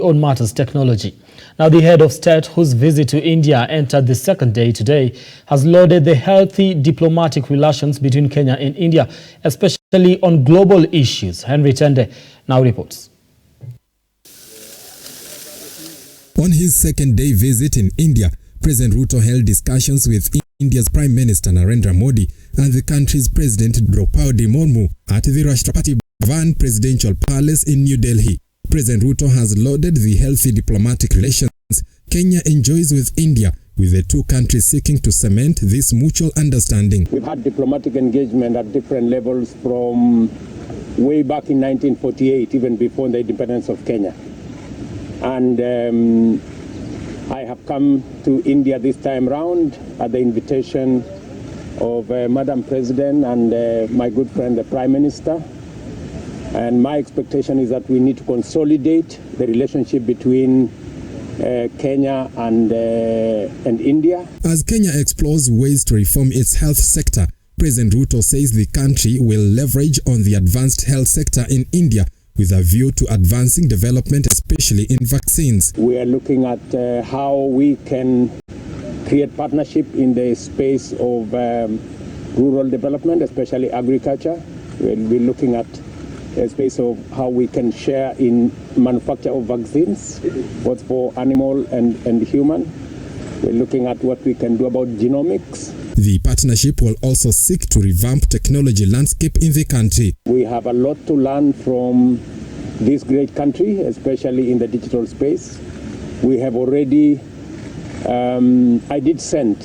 on matters technology. Now, the head of state, whose visit to India entered the second day today, has lauded the healthy diplomatic relations between Kenya and India, especially on global issues. Henry Tende now reports. On his second-day visit in India, President Ruto held discussions with India's Prime Minister Narendra Modi and the country's President Draupadi Murmu at the Rashtrapati Bhavan Presidential Palace in New Delhi. President Ruto has lauded the healthy diplomatic relations Kenya enjoys with India, with the two countries seeking to cement this mutual understanding. We've had diplomatic engagement at different levels from way back in 1948, even before the independence of Kenya. And I have come to India this time round at the invitation of Madam President and my good friend, the Prime Minister. And my expectation is that we need to consolidate the relationship between Kenya and India. As Kenya explores ways to reform its health sector, President Ruto says the country will leverage on the advanced health sector in India with a view to advancing development, especially in vaccines. We are looking at how we can create partnership in the space of rural development, especially agriculture. We'll be looking at a space of how we can share in manufacture of vaccines, both for animal and human. We're looking at what we can do about genomics. The partnership will also seek to revamp technology landscape in the country. We have a lot to learn from this great country, especially in the digital space. We have already, I did send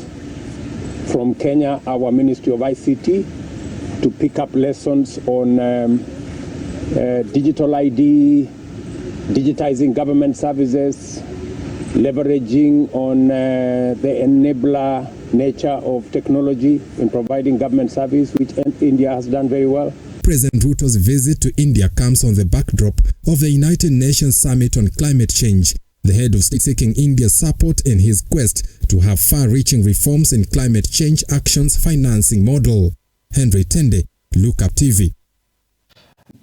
from Kenya our Ministry of ICT to pick up lessons on digital ID, digitizing government services, leveraging on the enabler nature of technology in providing government service, which India has done very well. President Ruto's visit to India comes on the backdrop of the United Nations Summit on Climate Change. The head of state seeking India's support in his quest to have far-reaching reforms in climate change actions financing model. Henry Tende, Look Up TV.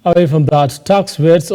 Away from that, tax rates